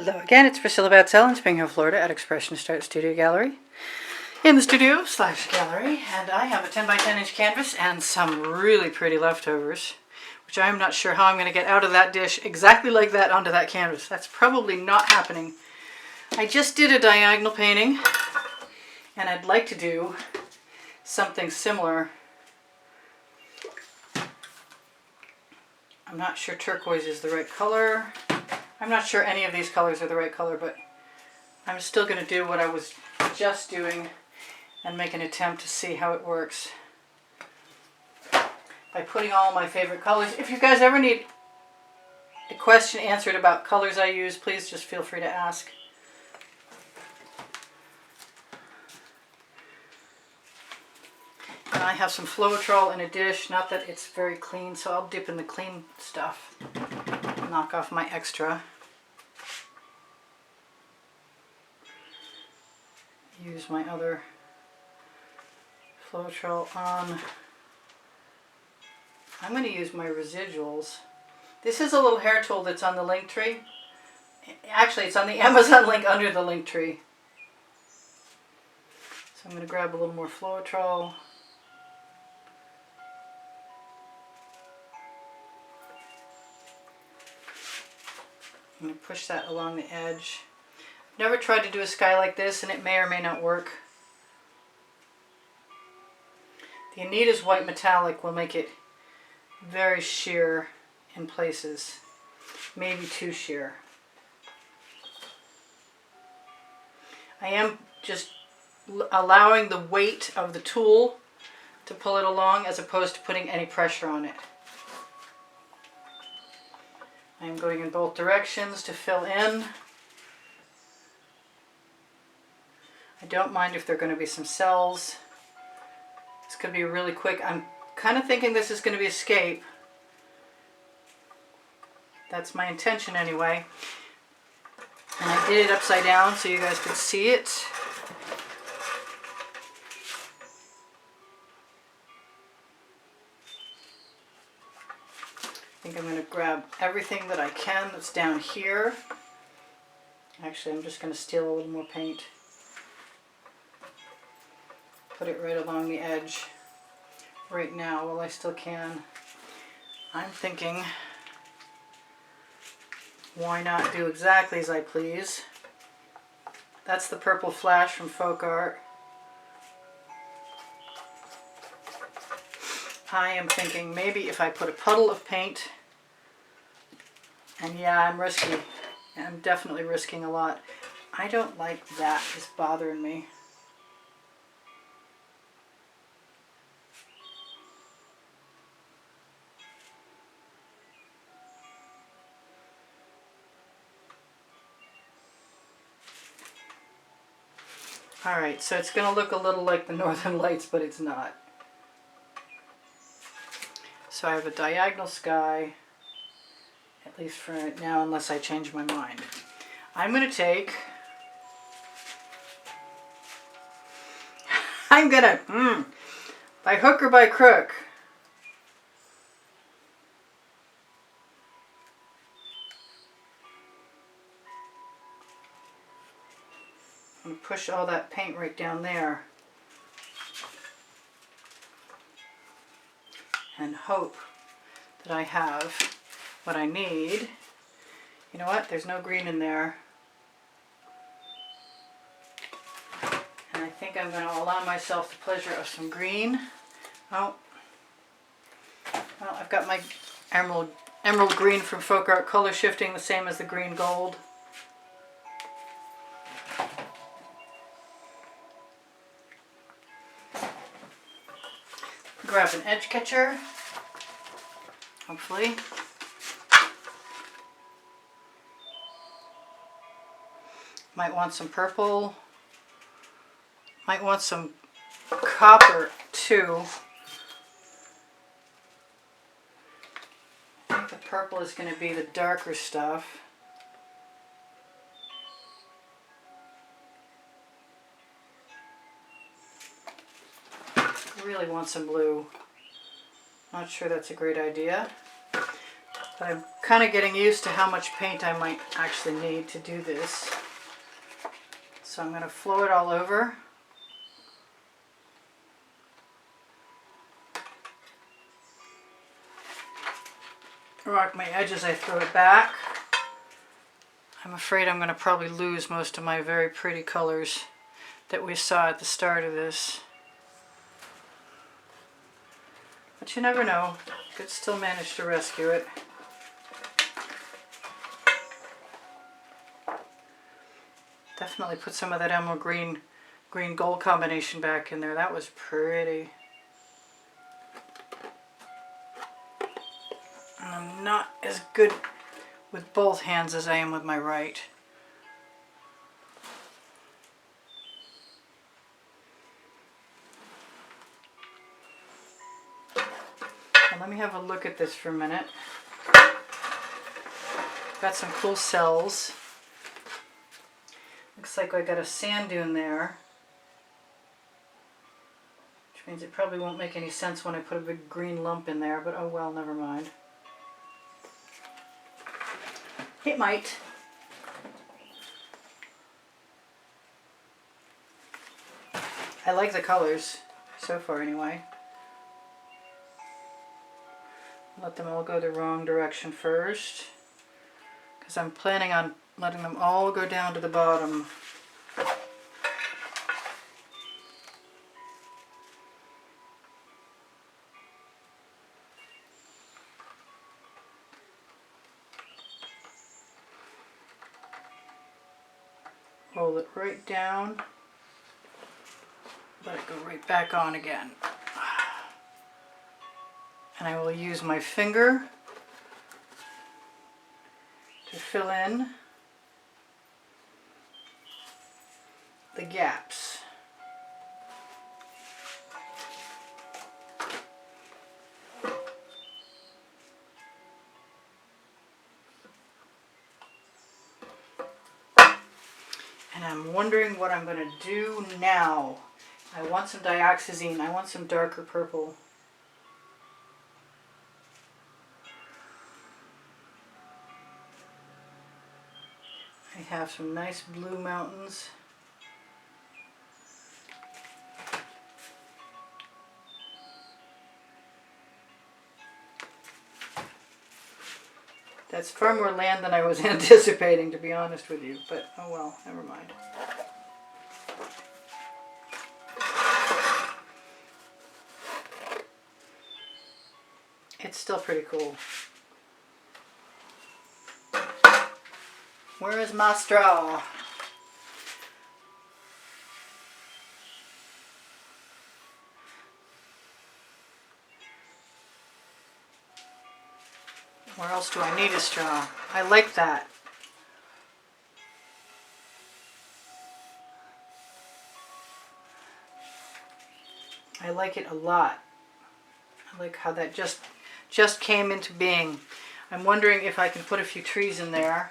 Hello again, it's Priscilla Batzell in Spring Hill, Florida at Expressionist Art Studio Gallery. In the studio / gallery, and I have a 10 by 10 inch canvas and some really pretty leftovers, which I'm not sure how I'm going to get out of that dish exactly like that onto that canvas. That's probably not happening. I just did a diagonal painting, and I'd like to do something similar. I'm not sure turquoise is the right color. I'm not sure any of these colors are the right color, but I'm still going to do what I was just doing and make an attempt to see how it works by putting all my favorite colors. If you guys ever need a question answered about colors I use, please just feel free to ask. And I have some Floetrol in a dish, not that it's very clean, so I'll dip in the clean stuff, knock off my extra. Use my other Floetrol on. I'm going to use my residuals. This is a little hair tool that's on the link tree. Actually, it's on the Amazon link under the link tree. So I'm going to grab a little more Floetrol. I'm going to push that along the edge. Never tried to do a sky like this, and it may or may not work. The Anita's white metallic will make it very sheer in places, maybe too sheer. I am just allowing the weight of the tool to pull it along as opposed to putting any pressure on it. I am going in both directions to fill in. I don't mind if there are going to be some cells. It's going to be really quick. I'm kind of thinking this is going to be escape. That's my intention anyway. And I did it upside down so you guys could see it. I think I'm going to grab everything that I can that's down here. Actually, I'm just going to steal a little more paint. Put it right along the edge right now while I still can. I'm thinking, why not do exactly as I please? That's the purple flash from Folk Art. I am thinking maybe if I put a puddle of paint, and yeah, I'm risky. I'm definitely risking a lot. I don't like that. It's bothering me. Alright, so it's going to look a little like the Northern Lights, but it's not. So I have a diagonal sky, at least for now, unless I change my mind. I'm going to take... I'm going to... by hook or by crook. I'm going to push all that paint right down there and hope that I have what I need. You know what? There's no green in there. And I think I'm going to allow myself the pleasure of some green. Oh, well, I've got my emerald green from Folk Art color shifting, the same as the green gold. Grab an edge catcher, hopefully. Might want some purple. Might want some copper too. I think the purple is going to be the darker stuff. Really want some blue. Not sure that's a great idea, but I'm kind of getting used to how much paint I might actually need to do this. So I'm going to flow it all over. Rock my edges, I throw it back. I'm afraid I'm going to probably lose most of my very pretty colors that we saw at the start of this. But you never know. Could still manage to rescue it. Definitely put some of that emerald green gold combination back in there. That was pretty. I'm not as good with both hands as I am with my right. Now let me have a look at this for a minute. Got some cool cells. Looks like I got a sand dune there. Which means it probably won't make any sense when I put a big green lump in there, but oh well, never mind. It might. I like the colors, so far anyway. Let them all go the wrong direction first, because I'm planning on letting them all go down to the bottom. Roll it right down. Let it go right back on again. And I will use my finger to fill in the gaps. And I'm wondering what I'm going to do now. I want some dioxazine. I want some darker purple. I have some nice blue mountains. That's far more land than I was anticipating, to be honest with you, but oh well, never mind. It's still pretty cool. Where is my straw? Where else do I need a straw? I like that. I like it a lot. I like how that just came into being. I'm wondering if I can put a few trees in there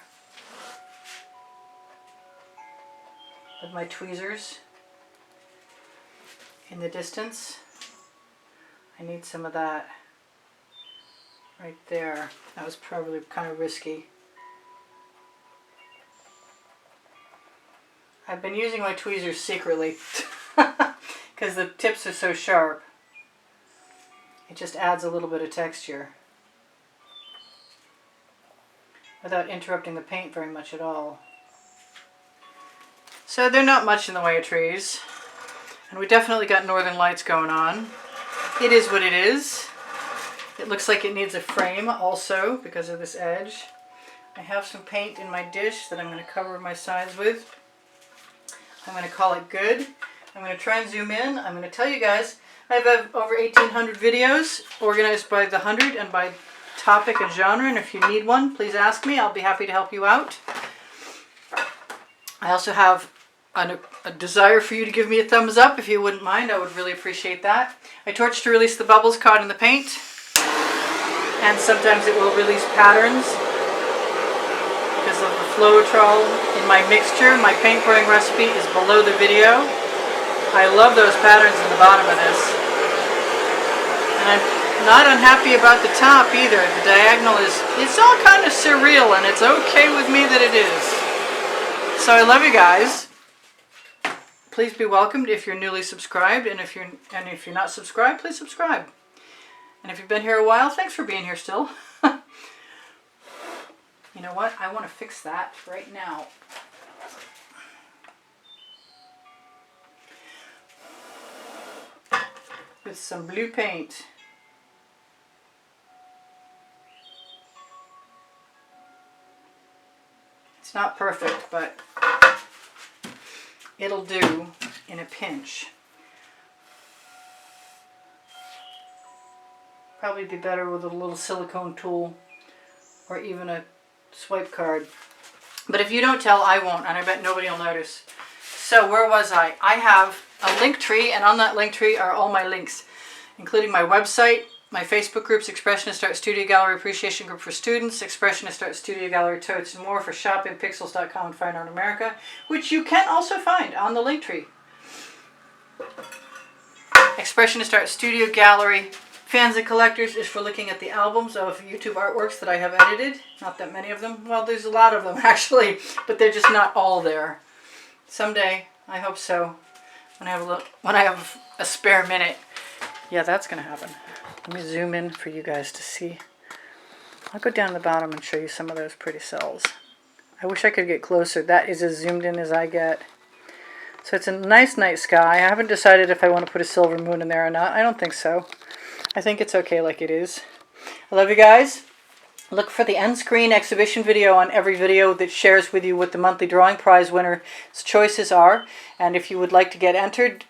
with my tweezers in the distance. I need some of that right there. That was probably kind of risky. I've been using my tweezers secretly because the tips are so sharp. It just adds a little bit of texture without interrupting the paint very much at all. So they're not much in the way of trees. And we definitely got northern lights going on. It is what it is. It looks like it needs a frame also because of this edge. I have some paint in my dish that I'm going to cover my sides with. I'm going to call it good. I'm going to try and zoom in. I'm going to tell you guys I have over 1,800 videos organized by the 100 and by topic and genre, and if you need one, please ask me. I'll be happy to help you out. I also have a desire for you to give me a thumbs up if you wouldn't mind. I would really appreciate that. I torch to release the bubbles caught in the paint, and sometimes it will release patterns because of the Floetrol in my mixture. My paint pouring recipe is below the video. I love those patterns in the bottom of this. And I'm Not unhappy about the top either. The diagonal it's all kind of surreal, and it's okay with me that it is. So I love you guys. Please be welcomed if you're newly subscribed, and if you're not subscribed, please subscribe. And if you've been here a while, thanks for being here still. You know what? I want to fix that right now. With some blue paint. It's not perfect, but it'll do in a pinch. Probably be better with a little silicone tool or even a swipe card. But if you don't tell, I won't, and I bet nobody will notice. So where was I? I have a link tree, and on that link tree are all my links, including my website, my Facebook groups, Expressionist Art Studio Gallery Appreciation Group for Students, Expressionist Art Studio Gallery Totes and more for shopping, pixels.com and Fine Art America, which you can also find on the link tree. Expressionist Art Studio Gallery Fans and Collectors is for looking at the albums of YouTube artworks that I have edited. Not that many of them. Well, there's a lot of them actually, but they're just not all there. Someday, I hope so, when I have a spare minute. Yeah, that's going to happen. Let me zoom in for you guys to see. I'll go down to the bottom and show you some of those pretty cells. I wish I could get closer. That is as zoomed in as I get. So it's a nice night sky. I haven't decided if I want to put a silver moon in there or not. I don't think so. I think it's okay like it is. I love you guys. Look for the end screen exhibition video on every video that shares with you what the monthly drawing prize winner's choices are. And if you would like to get entered,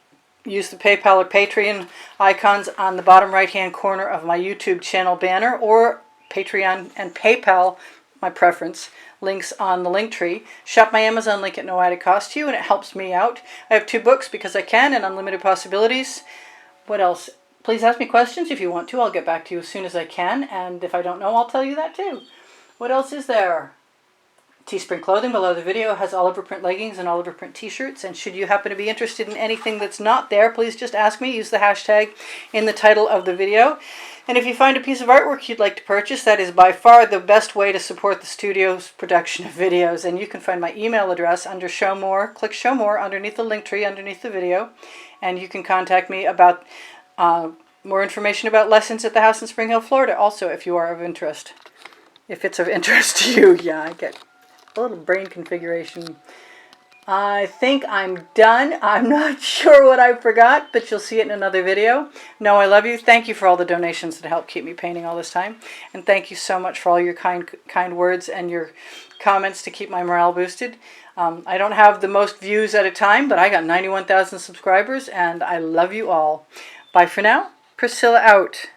use the PayPal or Patreon icons on the bottom right hand corner of my YouTube channel banner, or Patreon and PayPal, my preference, links on the link tree. Shop my Amazon link at no added cost to you, and it helps me out. I have 2 books, Because I Can and Unlimited Possibilities. What else? Please ask me questions if you want to. I'll get back to you as soon as I can, and if I don't know, I'll tell you that too. What else is there? Teespring clothing below the video has Oliver print leggings and Oliver print t-shirts, and should you happen to be interested in anything that's not there, please just ask me. Use the hashtag in the title of the video. And if you find a piece of artwork you'd like to purchase, that is by far the best way to support the studio's production of videos. And you can find my email address under Show More. Click Show More underneath the link tree underneath the video, and you can contact me about more information about lessons at the house in Spring Hill, Florida. Also, if you are of interest. If it's of interest to you. Yeah, I get a little brain configuration. I think I'm done. I'm not sure what I forgot, but you'll see it in another video. No, I love you. Thank you for all the donations that help keep me painting all this time. And thank you so much for all your kind words and your comments to keep my morale boosted. I don't have the most views at a time, but I got 91,000 subscribers, and I love you all. Bye for now. Priscilla out.